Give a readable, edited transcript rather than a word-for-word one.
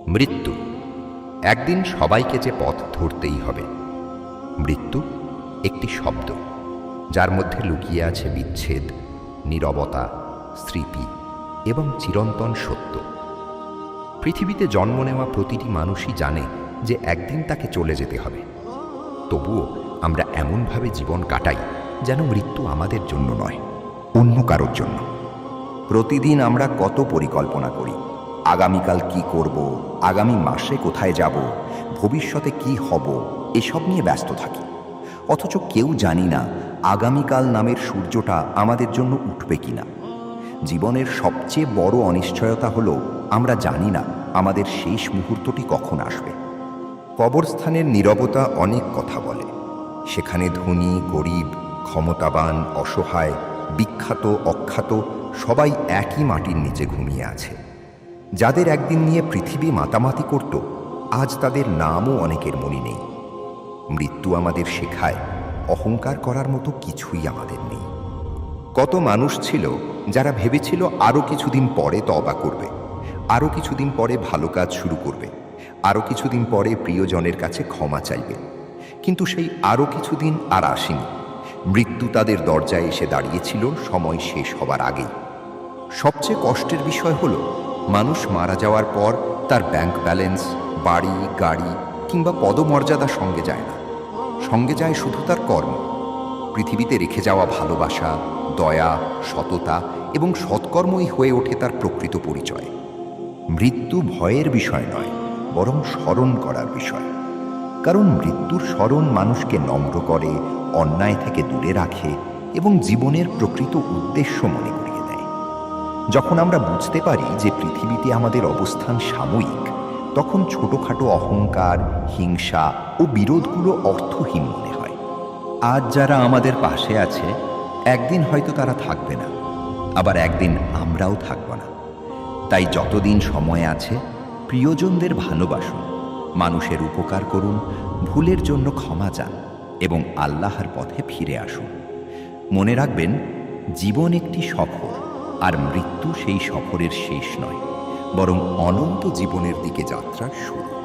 মৃত্যু একদিন সবাইকে যে পথ ধরতেই হবে। মৃত্যু একটি শব্দ, যার মধ্যে লুকিয়ে আছে বিচ্ছেদ, নীরবতা, স্মৃতি এবং চিরন্তন সত্য। পৃথিবীতে জন্ম নেওয়া প্রতিটি মানুষই জানে যে একদিন তাকে চলে যেতে হবে। তবুও আমরা এমনভাবে জীবন কাটাই যেন মৃত্যু আমাদের জন্য নয়, অন্য কারোর জন্য। প্রতিদিন আমরা কত পরিকল্পনা করি, আগামীকাল কি করব, আগামী মাসে কোথায় যাব, ভবিষ্যতে কি হব, এসব নিয়ে ব্যস্ত থাকি। অথচ কেউ জানি না আগামীকাল নামের সূর্যটা আমাদের জন্য উঠবে কিনা। জীবনের সবচেয়ে বড় অনিশ্চয়তা হলো আমরা জানি না আমাদের শেষ মুহূর্তটি কখন আসবে। কবরস্থানের নীরবতা অনেক কথা বলে। সেখানে ধনী, গরিব, ক্ষমতাবান, অসহায়, বিখ্যাত, অখ্যাত সবাই একই মাটির নিচে ঘুমিয়ে আছে। যাদের একদিন নিয়ে পৃথিবী মাতামাতি করত, আজ তাদের নামও অনেকের মনে নেই। মৃত্যু আমাদের শেখায় অহংকার করার মতো কিছুই আমাদের নেই। কত মানুষ ছিল যারা ভেবেছিল আরও কিছুদিন পরে তওবা করবে, আরও কিছুদিন পরে ভালো কাজ শুরু করবে, আরও কিছুদিন পরে প্রিয়জনের কাছে ক্ষমা চাইবে। কিন্তু সেই আরও কিছুদিন আর আসেনি। মৃত্যু তাদের দরজায় এসে দাঁড়িয়েছিল সময় শেষ হবার আগেই। সবচেয়ে কষ্টের বিষয় হলো, মানুষ মারা যাওয়ার পর তার ব্যাংক ব্যালেন্স, বাড়ি, গাড়ি কিংবা পদমর্যাদা সঙ্গে যায় না। সঙ্গে যায় শুধু তার কর্ম। পৃথিবীতে রেখে যাওয়া ভালোবাসা, দয়া, সততা এবং সৎকর্মই হয়ে ওঠে তার প্রকৃত পরিচয়। মৃত্যু ভয়ের বিষয় নয়, বরং স্মরণ করার বিষয়। কারণ মৃত্যুর স্মরণ মানুষকে নম্র করে, অন্যায় থেকে দূরে রাখে এবং জীবনের প্রকৃত উদ্দেশ্য মনে করিয়ে দেয়। যখন আমরা বুঝতে পারি যে পৃথিবীতে আমাদের অবস্থান সাময়িক, তখন ছোটখাটো অহংকার, হিংসা ও বিরোধগুলো অর্থহীন মনে হয়। আজ যারা আমাদের পাশে আছে, একদিন হয়তো তারা থাকবে না, আবার একদিন আমরাও থাকব না। তাই যতদিন সময় আছে, প্রিয়জনদের ভালোবাসুন, মানুষের উপকার করুন, ভুলের জন্য ক্ষমা চান এবং আল্লাহর পথে ফিরে আসুন। মনে রাখবেন, জীবন একটি সফর, আর মৃত্যু সেই সফরের শেষ নয়, বরং অনন্ত জীবনের দিকে যাত্রার শুরু।